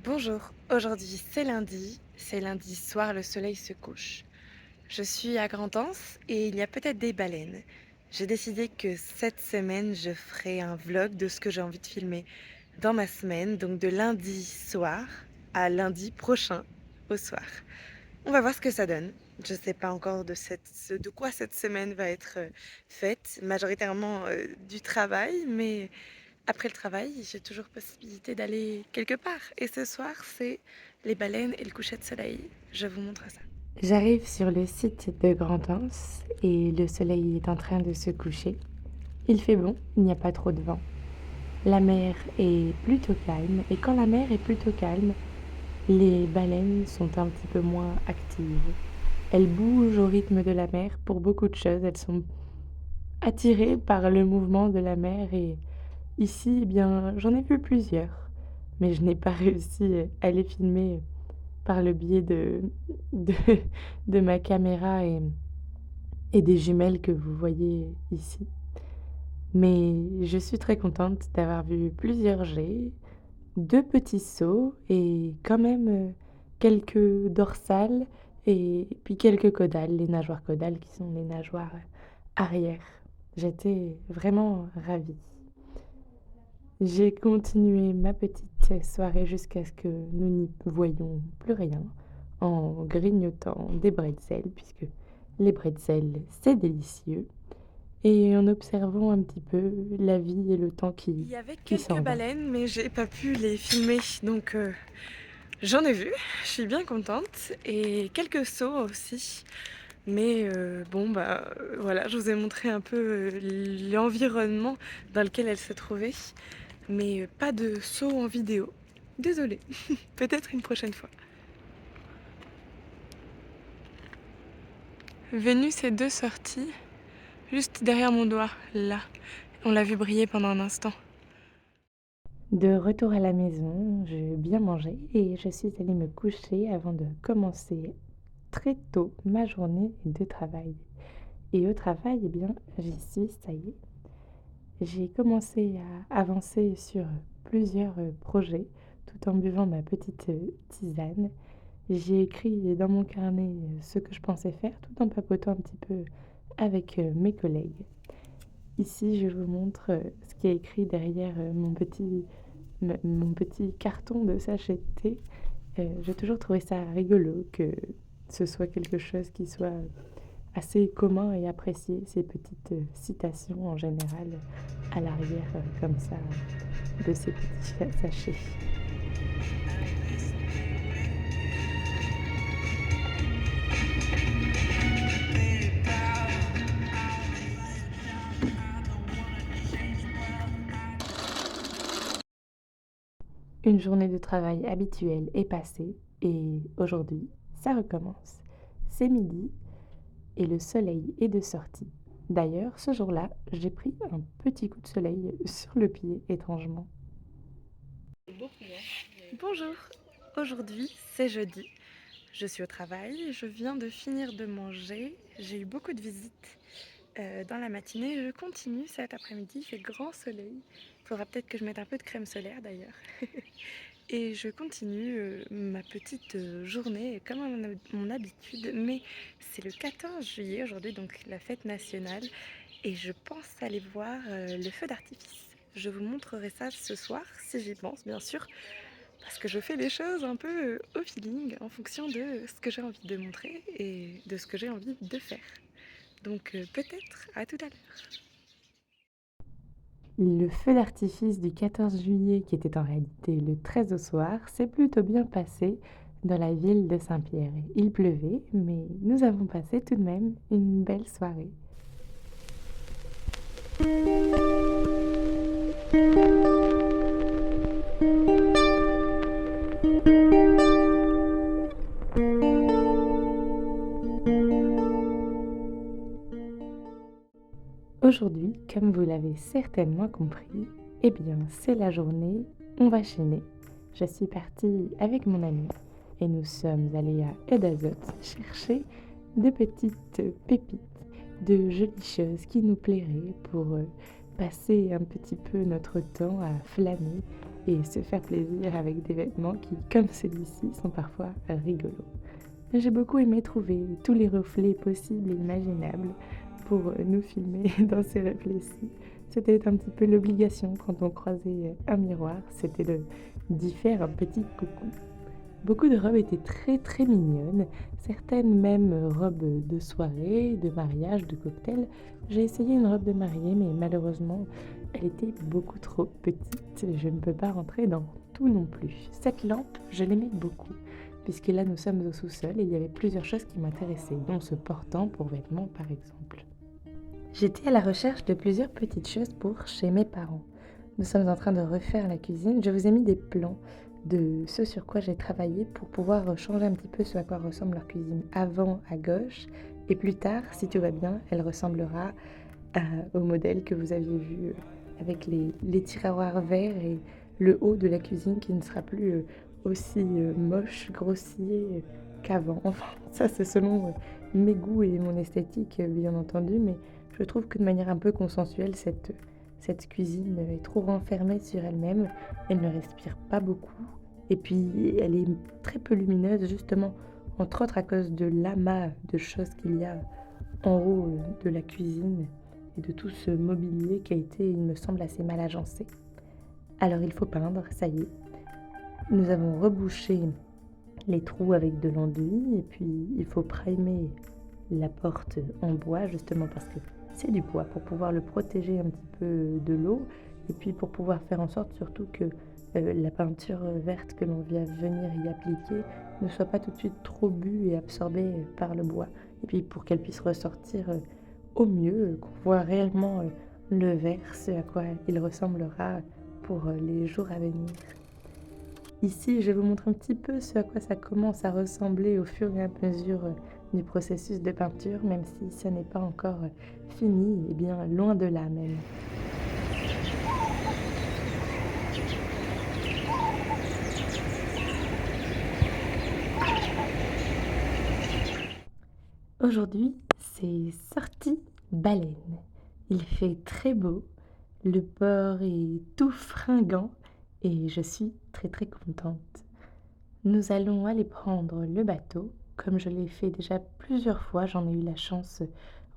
Bonjour, aujourd'hui c'est lundi soir, le soleil se couche. Je suis à Grand'Anse et il y a peut-être des baleines. J'ai décidé que cette semaine je ferai un vlog de ce que j'ai envie de filmer dans ma semaine, donc de lundi soir à lundi prochain au soir. On va voir ce que ça donne. Je ne sais pas encore de quoi cette semaine va être faite, majoritairement du travail, mais après le travail, j'ai toujours possibilité d'aller quelque part. Et ce soir, c'est les baleines et le coucher de soleil. Je vous montre ça. J'arrive sur le site de Grand'Anse et le soleil est en train de se coucher. Il fait bon, il n'y a pas trop de vent. La mer est plutôt calme et quand la mer est plutôt calme, les baleines sont un petit peu moins actives. Elles bougent au rythme de la mer pour beaucoup de choses. Elles sont attirées par le mouvement de la mer et ici, eh bien, j'en ai vu plusieurs, mais je n'ai pas réussi à les filmer par le biais de, de ma caméra et des jumelles que vous voyez ici. Mais je suis très contente d'avoir vu plusieurs jets, 2 petits sauts et quand même, quelques dorsales et puis quelques caudales, les nageoires caudales qui sont les nageoires arrière. J'étais vraiment ravie. J'ai continué ma petite soirée jusqu'à ce que nous n'y voyions plus rien, en grignotant des bretzels puisque les bretzels, c'est délicieux. Et en observant un petit peu la vie et le temps Il y avait qui quelques s'en va. baleines, mais j'ai pas pu les filmer. Donc j'en ai vu, je suis bien contente. Et quelques sauts aussi. Mais bon, bah voilà, je vous ai montré un peu l'environnement dans lequel elles se trouvaient. Mais pas de saut en vidéo. Désolée, peut-être une prochaine fois. Vénus est deux sorties, juste derrière mon doigt, là. On l'a vu briller pendant un instant. De retour à la maison, j'ai bien mangé et je suis allée me coucher avant de commencer très tôt ma journée de travail. Et au travail, eh bien, j'y suis, ça y est. J'ai commencé à avancer sur plusieurs projets tout en buvant ma petite tisane. J'ai écrit dans mon carnet ce que je pensais faire tout en papotant un petit peu avec mes collègues. Ici, je vous montre ce qui est écrit derrière mon petit carton de sachet de thé. J'ai toujours trouvé ça rigolo que ce soit quelque chose qui soit assez commun et apprécié, ces petites citations en général à l'arrière, comme ça, de ces petits sachets. Une journée de travail habituelle est passée et aujourd'hui, ça recommence. C'est midi et le soleil est de sortie. D'ailleurs, ce jour-là, j'ai pris un petit coup de soleil sur le pied, étrangement. Bonjour, aujourd'hui c'est jeudi. Je suis au travail, je viens de finir de manger. J'ai eu beaucoup de visites dans la matinée. Je continue cet après-midi, il fait grand soleil. Il faudra peut-être que je mette un peu de crème solaire d'ailleurs. Et je continue ma petite journée comme à mon habitude. Mais c'est le 14 juillet aujourd'hui, donc la fête nationale. Et je pense aller voir le feu d'artifice. Je vous montrerai ça ce soir, si j'y pense bien sûr, parce que je fais les choses un peu au feeling, en fonction de ce que j'ai envie de montrer et de ce que j'ai envie de faire. Donc peut-être à tout à l'heure. Le feu d'artifice du 14 juillet, qui était en réalité le 13 au soir, s'est plutôt bien passé dans la ville de Saint-Pierre. Il pleuvait, mais nous avons passé tout de même une belle soirée. Aujourd'hui, comme vous l'avez certainement compris, eh bien, c'est la journée, on va chiner. Je suis partie avec mon ami et nous sommes allés à Edazot chercher de petites pépites, de jolies choses qui nous plairaient pour passer un petit peu notre temps à flâner et se faire plaisir avec des vêtements qui, comme celui-ci, sont parfois rigolos. J'ai beaucoup aimé trouver tous les reflets possibles et imaginables pour nous filmer dans ces reflets-ci. C'était un petit peu l'obligation quand on croisait un miroir, c'était d'y faire un petit coucou. Beaucoup de robes étaient très très mignonnes, certaines même robes de soirée, de mariage, de cocktail. J'ai essayé une robe de mariée, mais malheureusement, elle était beaucoup trop petite. Je ne peux pas rentrer dans tout non plus. Cette lampe, je l'aimais beaucoup, puisque là nous sommes au sous-sol et il y avait plusieurs choses qui m'intéressaient, dont ce portant pour vêtements par exemple. J'étais à la recherche de plusieurs petites choses pour chez mes parents. Nous sommes en train de refaire la cuisine. Je vous ai mis des plans de ce sur quoi j'ai travaillé pour pouvoir changer un petit peu ce à quoi ressemble leur cuisine avant à gauche et plus tard, si tout va bien, elle ressemblera au modèle que vous aviez vu avec les tiroirs verts et le haut de la cuisine qui ne sera plus aussi moche, grossier qu'avant. Enfin, ça c'est selon mes goûts et mon esthétique bien entendu, mais je trouve que de manière un peu consensuelle, cette cuisine est trop renfermée sur elle-même, elle ne respire pas beaucoup et puis elle est très peu lumineuse justement, entre autres à cause de l'amas de choses qu'il y a en haut de la cuisine et de tout ce mobilier qui a été, il me semble, assez mal agencé. Alors il faut peindre, ça y est. Nous avons rebouché les trous avec de l'enduit et puis il faut primer la porte en bois justement parce que c'est du bois pour pouvoir le protéger un petit peu de l'eau et puis pour pouvoir faire en sorte surtout que la peinture verte que l'on vient venir y appliquer ne soit pas tout de suite trop bue et absorbée par le bois. Et puis pour qu'elle puisse ressortir au mieux, qu'on voit réellement le vert, ce à quoi il ressemblera pour les jours à venir. Ici, je vais vous montrer un petit peu ce à quoi ça commence à ressembler au fur et à mesure du processus de peinture, même si ce n'est pas encore fini, et bien loin de là même. Aujourd'hui, c'est sortie baleine. Il fait très beau, le port est tout fringant et je suis très très contente. Nous allons aller prendre le bateau, comme je l'ai fait déjà plusieurs fois, j'en ai eu la chance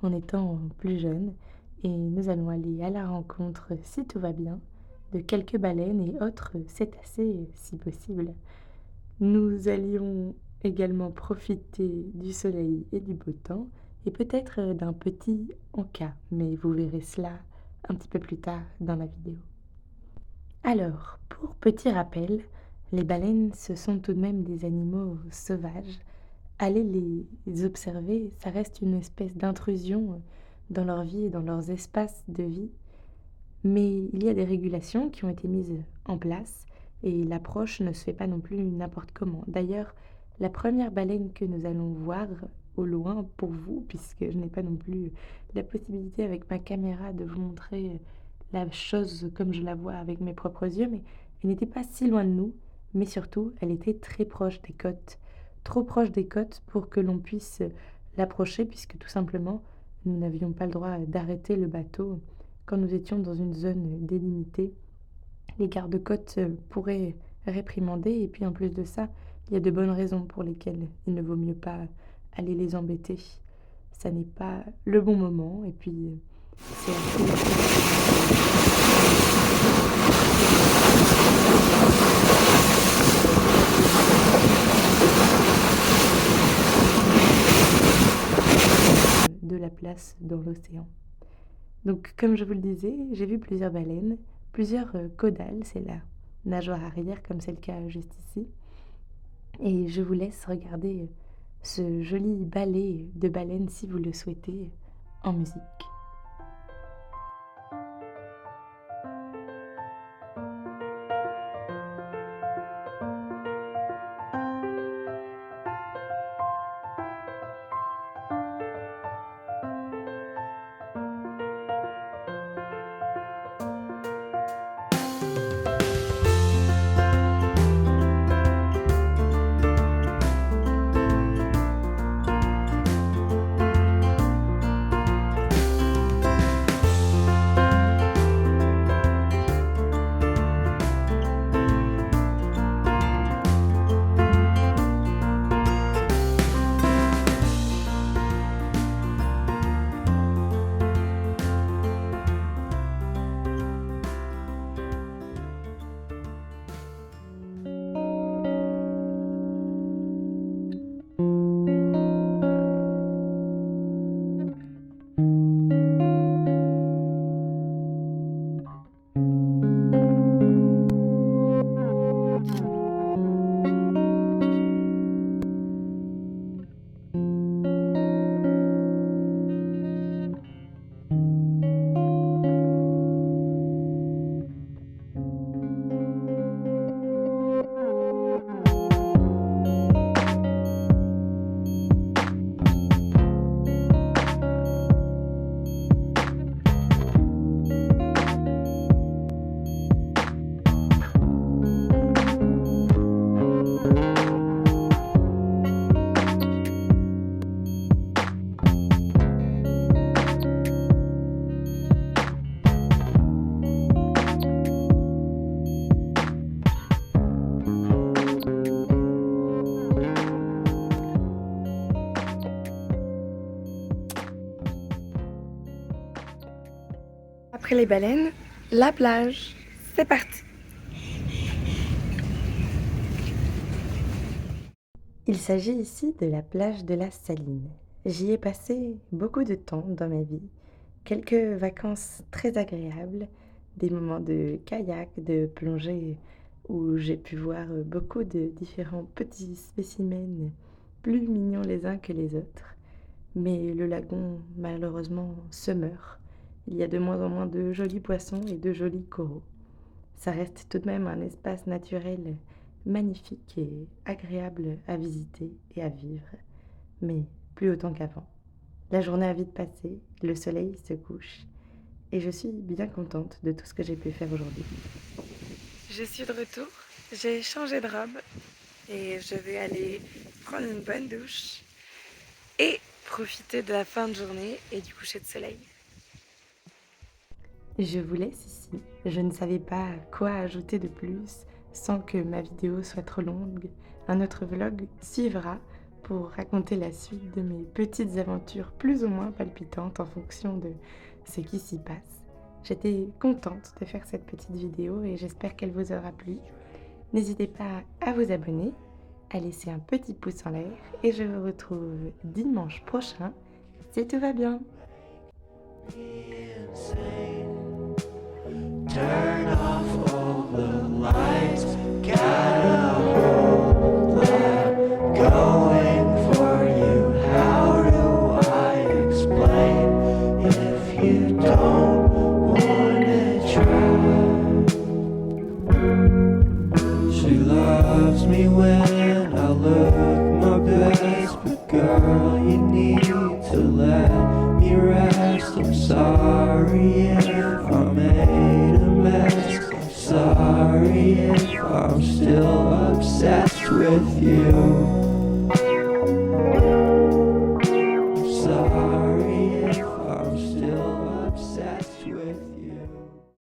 en étant plus jeune, et nous allons aller à la rencontre, si tout va bien, de quelques baleines et autres cétacés si possible. Nous allions également profiter du soleil et du beau temps, et peut-être d'un petit encas, mais vous verrez cela un petit peu plus tard dans la vidéo. Alors, pour petit rappel, les baleines, ce sont tout de même des animaux sauvages. Aller les observer, ça reste une espèce d'intrusion dans leur vie et dans leurs espaces de vie. Mais il y a des régulations qui ont été mises en place et l'approche ne se fait pas non plus n'importe comment. D'ailleurs, la première baleine que nous allons voir au loin pour vous, puisque je n'ai pas non plus la possibilité avec ma caméra de vous montrer la chose comme je la vois avec mes propres yeux, mais elle n'était pas si loin de nous, mais surtout, elle était très proche des côtes, trop proche des côtes pour que l'on puisse l'approcher, puisque tout simplement, nous n'avions pas le droit d'arrêter le bateau quand nous étions dans une zone délimitée. Les gardes-côtes pourraient réprimander, et puis en plus de ça, il y a de bonnes raisons pour lesquelles il ne vaut mieux pas aller les embêter. Ça n'est pas le bon moment, et puis c'est de la place dans l'océan. Donc, comme je vous le disais, j'ai vu plusieurs baleines, plusieurs caudales, c'est la nageoire arrière, comme c'est le cas juste ici. Et je vous laisse regarder ce joli ballet de baleines, si vous le souhaitez, en musique. après les baleines, la plage. C'est parti! Il s'agit ici de la plage de la Saline. J'y ai passé beaucoup de temps dans ma vie, quelques vacances très agréables, des moments de kayak, de plongée, où j'ai pu voir beaucoup de différents petits spécimens, plus mignons les uns que les autres. Mais le lagon, malheureusement, se meurt. Il y a de moins en moins de jolis poissons et de jolis coraux. Ça reste tout de même un espace naturel magnifique et agréable à visiter et à vivre, mais plus autant qu'avant. La journée a vite passé, le soleil se couche, et je suis bien contente de tout ce que j'ai pu faire aujourd'hui. Je suis de retour, j'ai changé de robe et je vais aller prendre une bonne douche et profiter de la fin de journée et du coucher de soleil. Je vous laisse ici. Je ne savais pas quoi ajouter de plus sans que ma vidéo soit trop longue. Un autre vlog suivra pour raconter la suite de mes petites aventures plus ou moins palpitantes en fonction de ce qui s'y passe. J'étais contente de faire cette petite vidéo et j'espère qu'elle vous aura plu. N'hésitez pas à vous abonner, à laisser un petit pouce en l'air et je vous retrouve dimanche prochain si tout va bien. Turn off all the lights, gotta hold that going for you. How do I explain if you don't wanna try? She loves me when I look my best, but girl, you need to let me rest. I'm sorry if I made a mess. I'm sorry if I'm still obsessed with you.